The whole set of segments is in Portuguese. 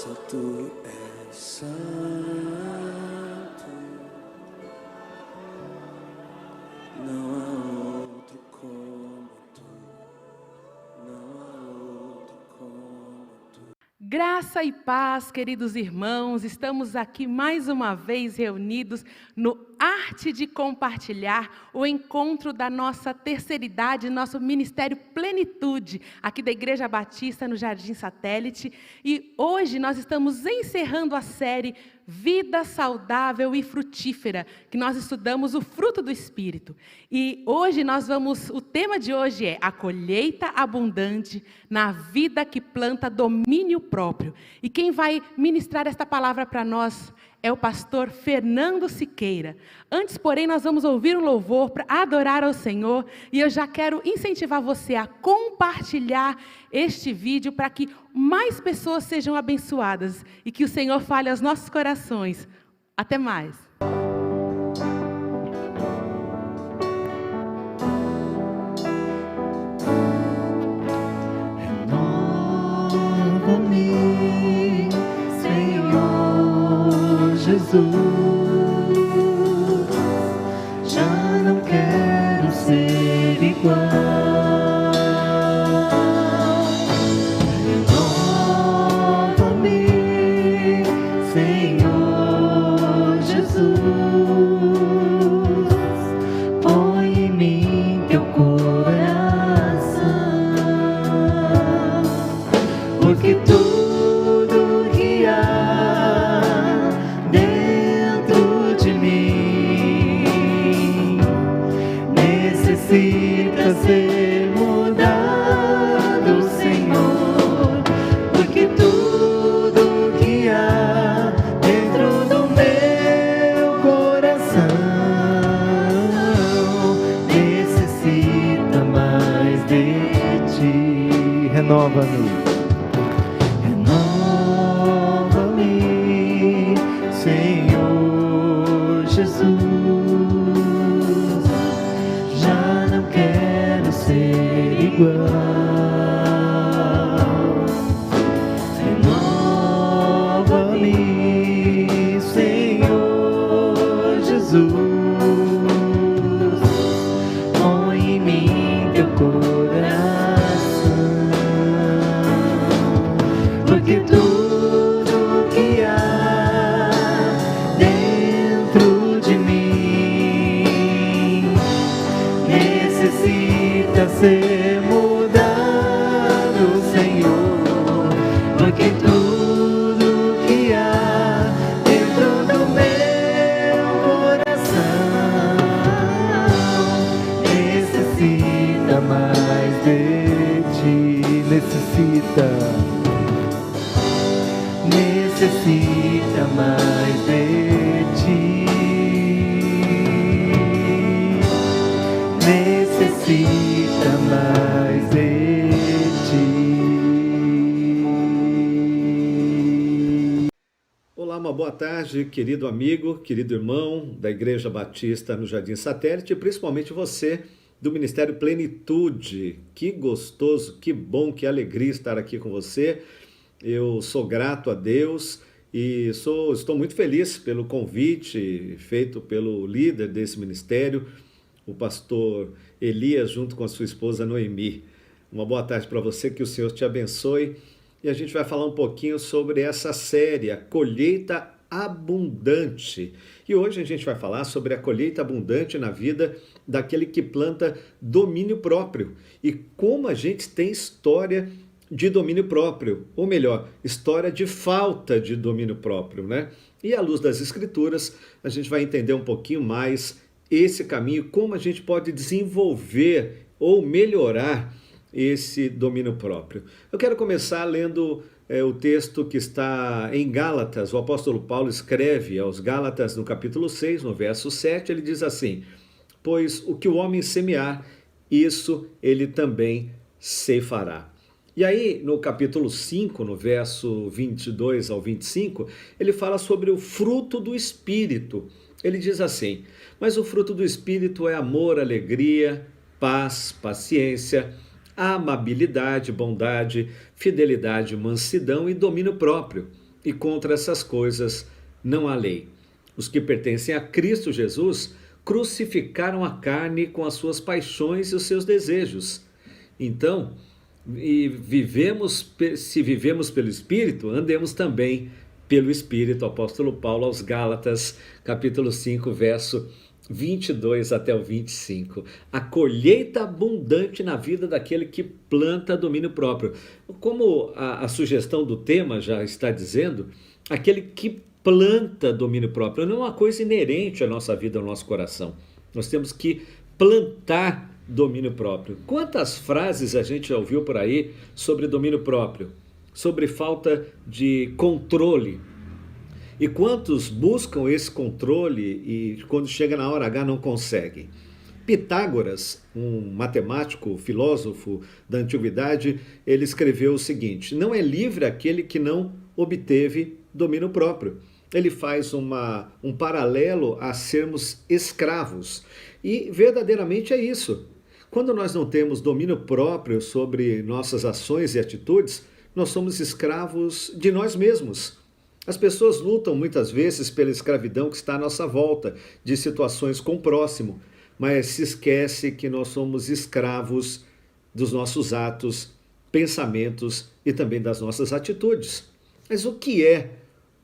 Só tu és santo, não há outro como tu, não há outro como tu. Graça e paz, queridos irmãos, estamos aqui mais uma vez reunidos no Arte de Compartilhar, o encontro da nossa terceira idade, nosso Ministério Plenitude, aqui da Igreja Batista no Jardim Satélite. E hoje nós estamos encerrando a série Vida Saudável e Frutífera, que nós estudamos o fruto do Espírito. E hoje o tema de hoje é a colheita abundante na vida que planta domínio próprio. E quem vai ministrar esta palavra para nós é o pastor Fernando Siqueira. Antes, porém, nós vamos ouvir um louvor para adorar ao Senhor. E eu já quero incentivar você a compartilhar este vídeo para que mais pessoas sejam abençoadas e que o Senhor fale aos nossos corações. Até mais. Renova-me, Senhor Jesus. Já não quero ser igual. Renova-me, Senhor Jesus. Põe em mim teu coração, porque tudo que há dentro de mim necessita ser mudado, Senhor, porque tudo que há dentro do meu coração necessita mais de ti. Renova-me. Renova-me, Senhor Jesus. Já não quero ser igual. Renova-me, Senhor Jesus. Põe em mim teu coração, porque tudo que há dentro de mim necessita ser mudado, Senhor, porque tudo que há dentro do meu coração necessita mais de ti. Necessita mais de ti. Necessita mais de ti. Olá, uma boa tarde, querido amigo, querido irmão da Igreja Batista no Jardim Satélite, e principalmente você do Ministério Plenitude. Que gostoso, que bom, que alegria estar aqui com você. Eu sou grato a Deus e estou muito feliz pelo convite feito pelo líder desse ministério, o pastor Elias, junto com a sua esposa Noemi. Uma boa tarde para você, que o Senhor te abençoe. E a gente vai falar um pouquinho sobre essa série, a colheita abundante. E hoje a gente vai falar sobre a colheita abundante na vida daquele que planta domínio próprio. E como a gente tem história de domínio próprio, ou melhor, história de falta de domínio próprio, né? E à luz das Escrituras, a gente vai entender um pouquinho mais esse caminho, como a gente pode desenvolver ou melhorar esse domínio próprio. Eu quero começar lendo o texto que está em Gálatas. O apóstolo Paulo escreve aos Gálatas no capítulo 6, no verso 7, ele diz assim: pois o que o homem semear, isso ele também ceifará. E aí, no capítulo 5, no verso 22 ao 25, ele fala sobre o fruto do Espírito. Ele diz assim: mas o fruto do Espírito é amor, alegria, paz, paciência, amabilidade, bondade, fidelidade, mansidão e domínio próprio. e contra essas coisas não há lei. Os que pertencem a Cristo Jesus crucificaram a carne com as suas paixões e os seus desejos. Então, se vivemos pelo Espírito, andemos também pelo Espírito. Apóstolo Paulo aos Gálatas, capítulo 5, verso 22 até o 25. A colheita abundante na vida daquele que planta domínio próprio. Como a sugestão do tema já está dizendo, aquele que planta domínio próprio não é uma coisa inerente à nossa vida, ao nosso coração. Nós temos que plantar domínio próprio. Quantas frases a gente já ouviu por aí sobre domínio próprio, sobre falta de controle? E quantos buscam esse controle e quando chega na hora H não conseguem? Pitágoras, um matemático, filósofo da antiguidade, ele escreveu o seguinte: não é livre aquele que não obteve domínio próprio. Ele faz um paralelo a sermos escravos. E verdadeiramente é isso. Quando nós não temos domínio próprio sobre nossas ações e atitudes, nós somos escravos de nós mesmos. As pessoas lutam muitas vezes pela escravidão que está à nossa volta, de situações com o próximo, mas se esquece que nós somos escravos dos nossos atos, pensamentos e também das nossas atitudes. Mas o que é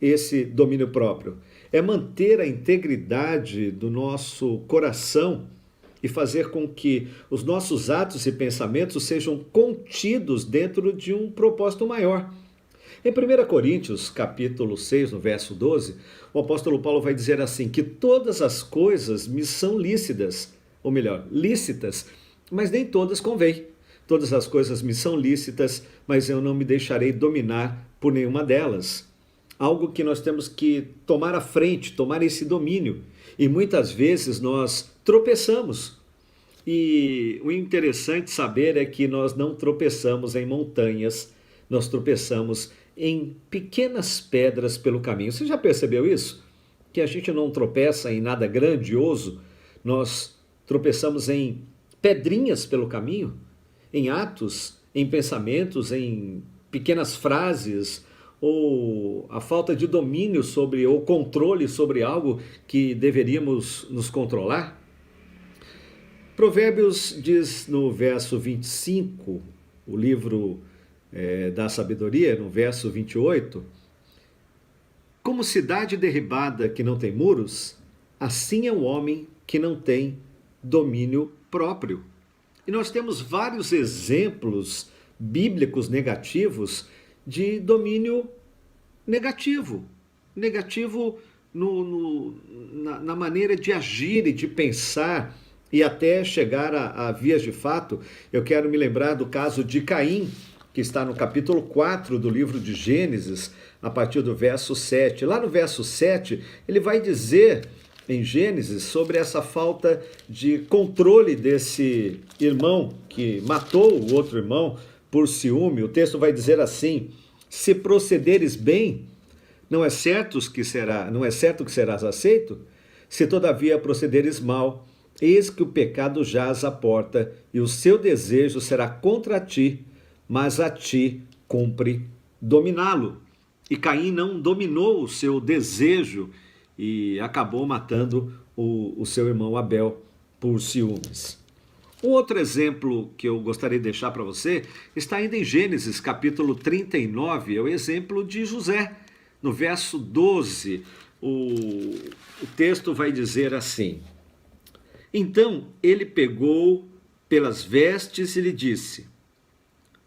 esse domínio próprio? É manter a integridade do nosso coração e fazer com que os nossos atos e pensamentos sejam contidos dentro de um propósito maior. Em 1 Coríntios, capítulo 6, no verso 12, o apóstolo Paulo vai dizer assim, que todas as coisas me são lícitas, ou melhor, lícitas, mas nem todas convêm. Todas as coisas me são lícitas, mas eu não me deixarei dominar por nenhuma delas. Algo que nós temos que tomar à frente, tomar esse domínio. E muitas vezes nós tropeçamos. E o interessante saber é que nós não tropeçamos em montanhas, nós tropeçamos em pequenas pedras pelo caminho. Você já percebeu isso? Que a gente não tropeça em nada grandioso, nós tropeçamos em pedrinhas pelo caminho, em atos, em pensamentos, em pequenas frases, ou a falta de domínio sobre, ou controle sobre algo que deveríamos nos controlar. Provérbios diz no verso 25, o livro da sabedoria, no verso 28, como cidade derribada que não tem muros, assim é o homem que não tem domínio próprio. E nós temos vários exemplos bíblicos negativos de domínio negativo. Negativo na maneira de agir e de pensar e até chegar a vias de fato. Eu quero me lembrar do caso de Caim, que está no capítulo 4 do livro de Gênesis, a partir do verso 7. Lá no verso 7, ele vai dizer em Gênesis sobre essa falta de controle desse irmão que matou o outro irmão por ciúme. O texto vai dizer assim: se procederes bem, não é certo que serás aceito? Se todavia procederes mal, eis que o pecado jaz à porta, e o seu desejo será contra ti, mas a ti cumpre dominá-lo. E Caim não dominou o seu desejo e acabou matando o seu irmão Abel por ciúmes. Um outro exemplo que eu gostaria de deixar para você está ainda em Gênesis, capítulo 39, é o exemplo de José. No verso 12, o texto vai dizer assim: então ele pegou pelas vestes e lhe disse: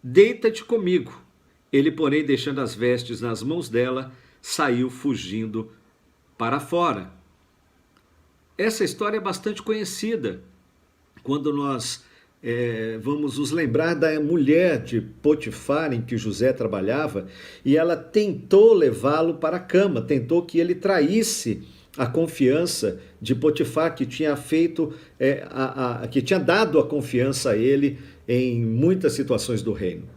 deita-te comigo. Ele, porém, deixando as vestes nas mãos dela, saiu fugindo para fora. Essa história é bastante conhecida. Quando nós vamos nos lembrar da mulher de Potifar, em que José trabalhava, e ela tentou levá-lo para a cama, tentou que ele traísse a confiança de Potifar, que tinha feito, que tinha dado a confiança a ele em muitas situações do reino.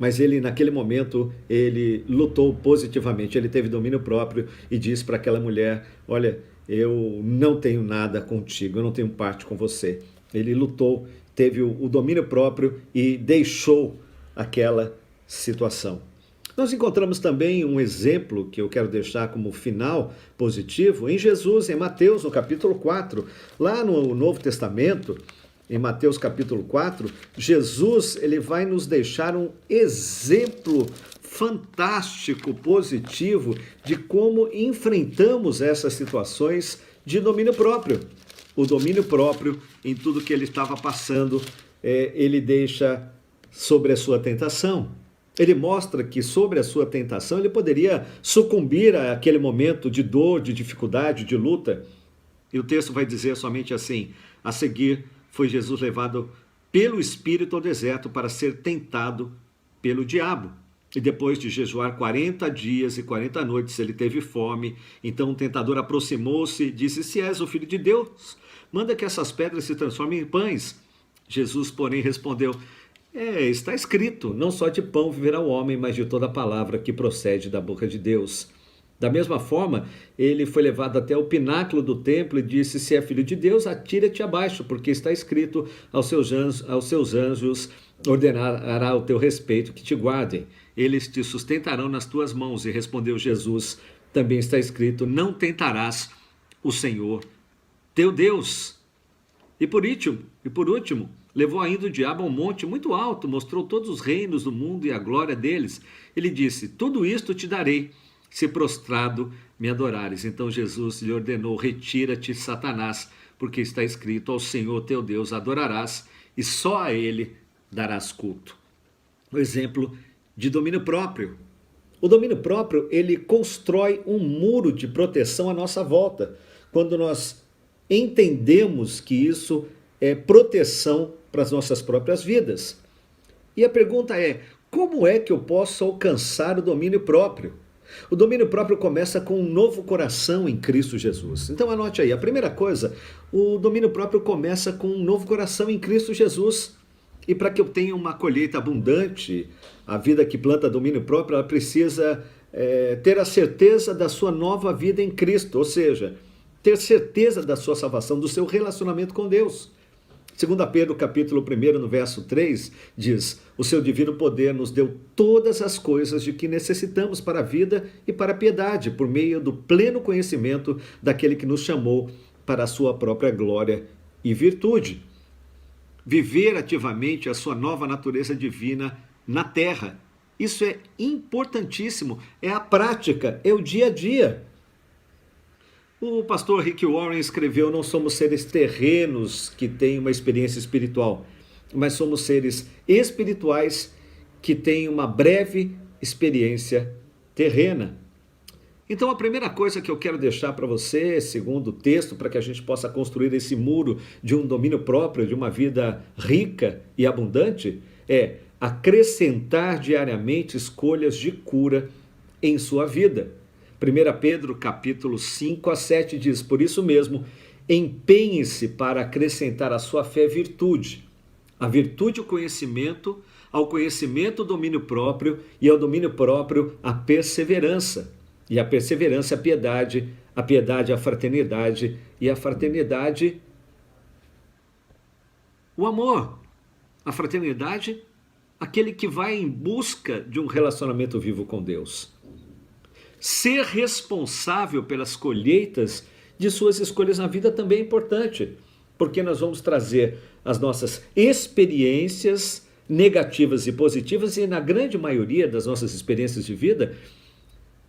Mas ele, naquele momento, ele lutou positivamente, ele teve domínio próprio e disse para aquela mulher: olha, eu não tenho nada contigo, eu não tenho parte com você. Ele lutou, teve o domínio próprio e deixou aquela situação. Nós encontramos também um exemplo que eu quero deixar como final positivo em Jesus, em Mateus, no capítulo 4. Lá no Novo Testamento, em Mateus capítulo 4, Jesus ele vai nos deixar um exemplo fantástico, positivo, de como enfrentamos essas situações de domínio próprio. O domínio próprio em tudo que ele estava passando, ele deixa sobre a sua tentação. Ele mostra que sobre a sua tentação ele poderia sucumbir àquele momento de dor, de dificuldade, de luta. E o texto vai dizer somente assim: a seguir foi Jesus levado pelo Espírito ao deserto para ser tentado pelo diabo. E depois de jejuar 40 dias e 40 noites, ele teve fome. Então o tentador aproximou-se e disse: se és o Filho de Deus, manda que essas pedras se transformem em pães. Jesus, porém, respondeu: está escrito, não só de pão viverá o homem, mas de toda a palavra que procede da boca de Deus. Da mesma forma, ele foi levado até o pináculo do templo e disse: se é filho de Deus, atira-te abaixo, porque está escrito, aos seus anjos ordenará o teu respeito que te guardem. Eles te sustentarão nas tuas mãos. E respondeu Jesus: também está escrito, não tentarás o Senhor teu Deus. E por último, levou ainda o diabo a um monte muito alto, mostrou todos os reinos do mundo e a glória deles. Ele disse: tudo isto te darei, se prostrado me adorares. Então Jesus lhe ordenou: retira-te, Satanás, porque está escrito, ao Senhor teu Deus adorarás, e só a ele darás culto. O exemplo de domínio próprio. O domínio próprio, ele constrói um muro de proteção à nossa volta, quando nós entendemos que isso é proteção para as nossas próprias vidas. E a pergunta é: como é que eu posso alcançar o domínio próprio? O domínio próprio começa com um novo coração em Cristo Jesus. Então anote aí, a primeira coisa, o domínio próprio começa com um novo coração em Cristo Jesus. E para que eu tenha uma colheita abundante, a vida que planta domínio próprio, ela precisa ter a certeza da sua nova vida em Cristo, ou seja, ter certeza da sua salvação, do seu relacionamento com Deus. 2 Pedro, capítulo 1, no verso 3, diz: o seu divino poder nos deu todas as coisas de que necessitamos para a vida e para a piedade, por meio do pleno conhecimento daquele que nos chamou para a sua própria glória e virtude. Viver ativamente a sua nova natureza divina na terra. Isso é importantíssimo, é a prática, é o dia a dia. O pastor Rick Warren escreveu: não somos seres terrenos que têm uma experiência espiritual, mas somos seres espirituais que têm uma breve experiência terrena. Então a primeira coisa que eu quero deixar para você, segundo o texto, para que a gente possa construir esse muro de um domínio próprio, de uma vida rica e abundante, é acrescentar diariamente escolhas de cura em sua vida. 1 Pedro capítulo 5 a 7 diz: por isso mesmo, empenhe-se para acrescentar à sua fé virtude, a virtude o conhecimento, ao conhecimento o domínio próprio, e ao domínio próprio a perseverança, e a perseverança a piedade a fraternidade, e a fraternidade o amor, a fraternidade aquele que vai em busca de um relacionamento vivo com Deus. Ser responsável pelas colheitas de suas escolhas na vida também é importante, porque nós vamos trazer as nossas experiências negativas e positivas, e na grande maioria das nossas experiências de vida,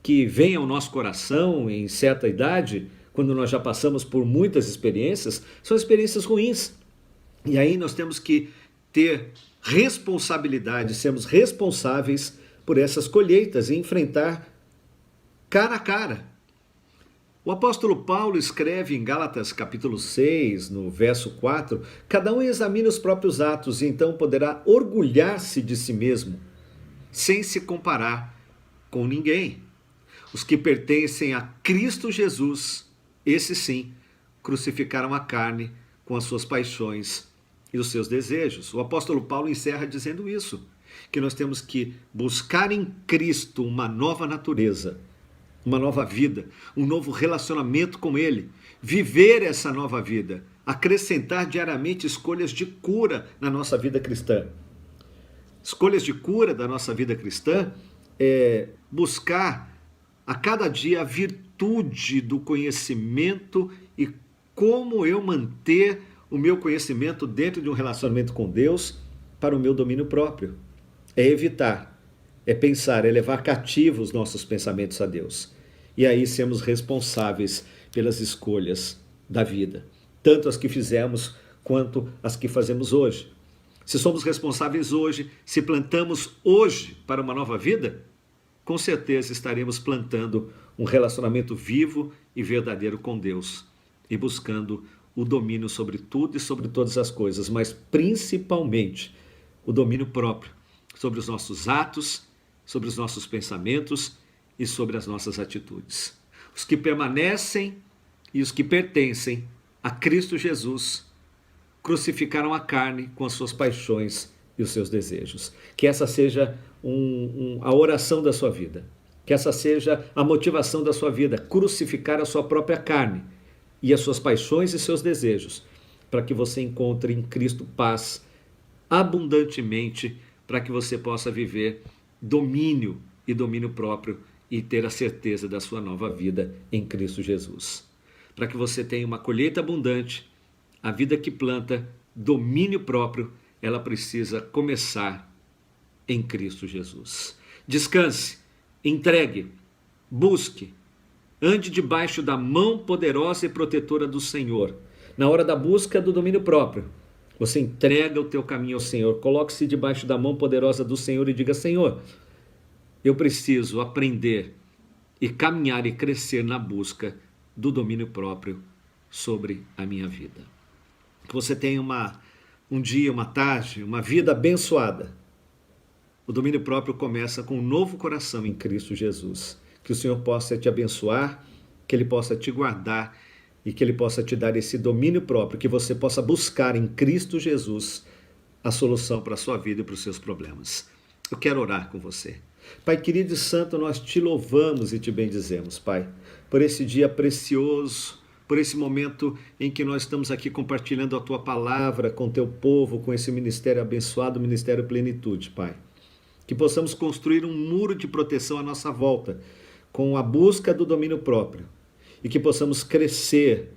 que vem ao nosso coração em certa idade, quando nós já passamos por muitas experiências, são experiências ruins. E aí nós temos que ter responsabilidade, sermos responsáveis por essas colheitas e enfrentar cara a cara. O apóstolo Paulo escreve em Gálatas capítulo 6, no verso 4, cada um examine os próprios atos e então poderá orgulhar-se de si mesmo, sem se comparar com ninguém. Os que pertencem a Cristo Jesus, esses sim, crucificaram a carne com as suas paixões e os seus desejos. O apóstolo Paulo encerra dizendo isso, que nós temos que buscar em Cristo uma nova natureza, uma nova vida, um novo relacionamento com Ele, viver essa nova vida, acrescentar diariamente escolhas de cura na nossa vida cristã. Escolhas de cura da nossa vida cristã buscar a cada dia a virtude do conhecimento e como eu manter o meu conhecimento dentro de um relacionamento com Deus para o meu domínio próprio. É evitar, é pensar, é levar cativos os nossos pensamentos a Deus. E aí sermos responsáveis pelas escolhas da vida, tanto as que fizemos quanto as que fazemos hoje. Se somos responsáveis hoje, se plantamos hoje para uma nova vida, com certeza estaremos plantando um relacionamento vivo e verdadeiro com Deus e buscando o domínio sobre tudo e sobre todas as coisas, mas principalmente o domínio próprio sobre os nossos atos, sobre os nossos pensamentos e sobre as nossas atitudes. Os que permanecem e os que pertencem a Cristo Jesus crucificaram a carne com as suas paixões e os seus desejos. Que essa seja a oração da sua vida. Que essa seja a motivação da sua vida. Crucificar a sua própria carne e as suas paixões e seus desejos, para que você encontre em Cristo paz abundantemente, para que você possa viver domínio e domínio próprio e ter a certeza da sua nova vida em Cristo Jesus. Para que você tenha uma colheita abundante, a vida que planta domínio próprio, ela precisa começar em Cristo Jesus. Descanse, entregue, busque, ande debaixo da mão poderosa e protetora do Senhor. Na hora da busca do domínio próprio, você entrega o teu caminho ao Senhor, coloque-se debaixo da mão poderosa do Senhor e diga: Senhor, eu preciso aprender e caminhar e crescer na busca do domínio próprio sobre a minha vida. Que você tenha um dia, uma tarde, uma vida abençoada. O domínio próprio começa com um novo coração em Cristo Jesus. Que o Senhor possa te abençoar, que Ele possa te guardar e que Ele possa te dar esse domínio próprio, que você possa buscar em Cristo Jesus a solução para a sua vida e para os seus problemas. Eu quero orar com você. Pai querido e santo, nós te louvamos e te bendizemos, Pai, por esse dia precioso, por esse momento em que nós estamos aqui compartilhando a Tua palavra com o Teu povo, com esse ministério abençoado, o Ministério Plenitude, Pai. Que possamos construir um muro de proteção à nossa volta, com a busca do domínio próprio, e que possamos crescer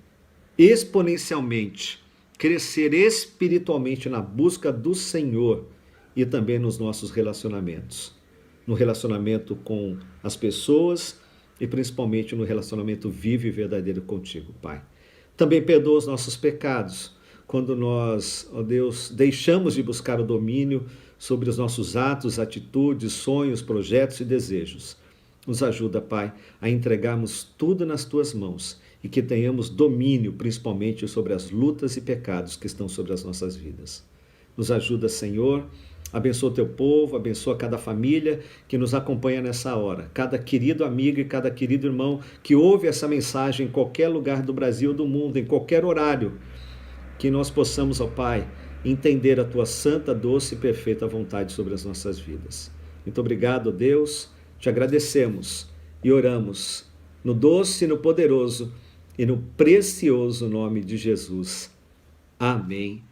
exponencialmente, crescer espiritualmente na busca do Senhor e também nos nossos relacionamentos. No relacionamento com as pessoas e principalmente no relacionamento vivo e verdadeiro contigo, Pai. Também perdoa os nossos pecados, quando nós, ó Deus, deixamos de buscar o domínio sobre os nossos atos, atitudes, sonhos, projetos e desejos. Nos ajuda, Pai, a entregarmos tudo nas Tuas mãos e que tenhamos domínio, principalmente sobre as lutas e pecados que estão sobre as nossas vidas. Nos ajuda, Senhor. Abençoa o Teu povo, abençoa cada família que nos acompanha nessa hora, cada querido amigo e cada querido irmão que ouve essa mensagem em qualquer lugar do Brasil ou do mundo, em qualquer horário, que nós possamos, ó Pai, entender a Tua santa, doce e perfeita vontade sobre as nossas vidas. Muito obrigado, ó Deus, te agradecemos e oramos no doce, no poderoso e no precioso nome de Jesus. Amém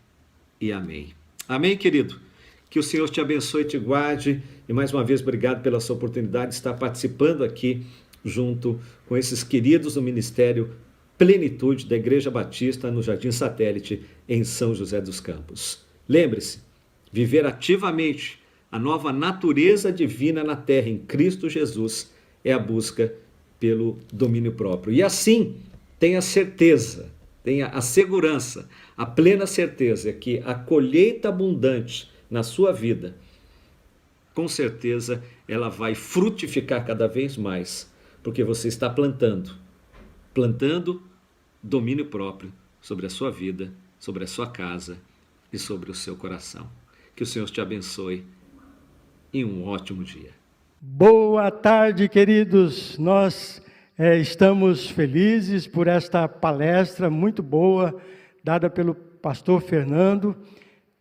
e amém. Amém, querido? Que o Senhor te abençoe e te guarde. E mais uma vez, obrigado pela sua oportunidade de estar participando aqui junto com esses queridos do Ministério Plenitude da Igreja Batista no Jardim Satélite, em São José dos Campos. Lembre-se, viver ativamente a nova natureza divina na terra em Cristo Jesus é a busca pelo domínio próprio. E assim, tenha certeza, tenha a segurança, a plena certeza que a colheita abundante na sua vida, com certeza ela vai frutificar cada vez mais, porque você está plantando domínio próprio sobre a sua vida, sobre a sua casa e sobre o seu coração. Que o Senhor te abençoe e um ótimo dia. Boa tarde, queridos. Nós estamos felizes por esta palestra muito boa, dada pelo pastor Fernando.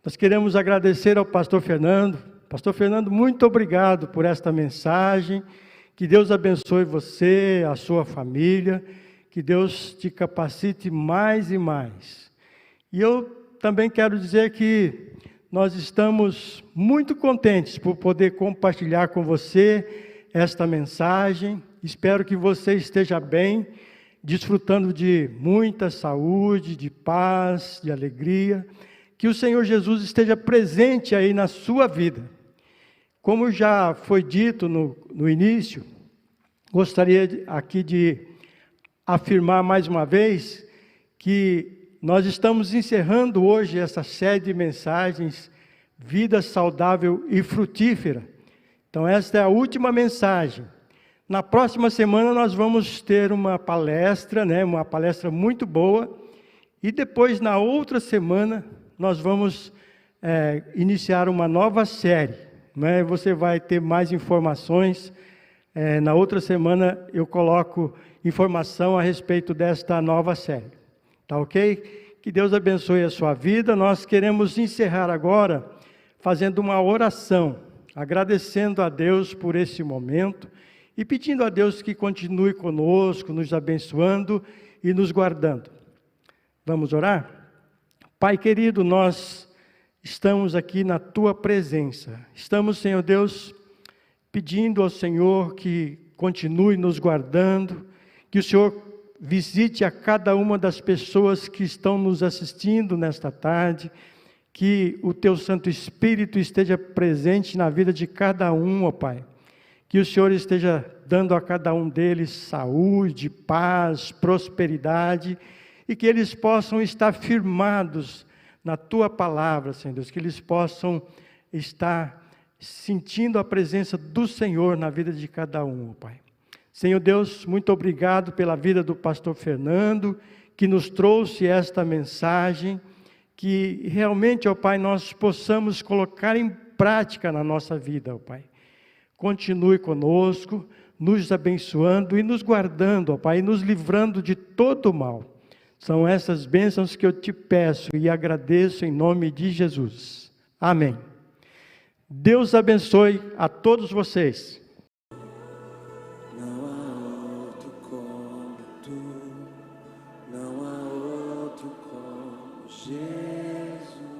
Nós queremos agradecer ao pastor Fernando. Pastor Fernando, muito obrigado por esta mensagem. Que Deus abençoe você, a sua família. Que Deus te capacite mais e mais. E eu também quero dizer que nós estamos muito contentes por poder compartilhar com você esta mensagem. Espero que você esteja bem, desfrutando de muita saúde, de paz, de alegria. Que o Senhor Jesus esteja presente aí na sua vida. Como já foi dito no início, gostaria aqui de afirmar mais uma vez que nós estamos encerrando hoje essa série de mensagens, Vida Saudável e Frutífera. Então esta é a última mensagem. Na próxima semana nós vamos ter uma palestra, uma palestra muito boa, e depois na outra semana nós vamos iniciar uma nova série. Você vai ter mais informações. Na outra semana eu coloco informação a respeito desta nova série. Tá ok? Que Deus abençoe a sua vida. Nós queremos encerrar agora fazendo uma oração, agradecendo a Deus por esse momento e pedindo a Deus que continue conosco, nos abençoando e nos guardando. Vamos orar? Pai querido, nós estamos aqui na Tua presença. Estamos, Senhor Deus, pedindo ao Senhor que continue nos guardando, que o Senhor visite a cada uma das pessoas que estão nos assistindo nesta tarde, que o Teu Santo Espírito esteja presente na vida de cada um, ó Pai. Que o Senhor esteja dando a cada um deles saúde, paz, prosperidade, e que eles possam estar firmados na Tua palavra, Senhor Deus, que eles possam estar sentindo a presença do Senhor na vida de cada um, ó Pai. Senhor Deus, muito obrigado pela vida do pastor Fernando, que nos trouxe esta mensagem, que realmente, ó Pai, nós possamos colocar em prática na nossa vida, ó Pai. Continue conosco, nos abençoando e nos guardando, ó Pai, e nos livrando de todo o mal. São essas bênçãos que eu te peço e agradeço em nome de Jesus. Amém. Deus abençoe a todos vocês. Não há outro como tu, não há outro como Jesus.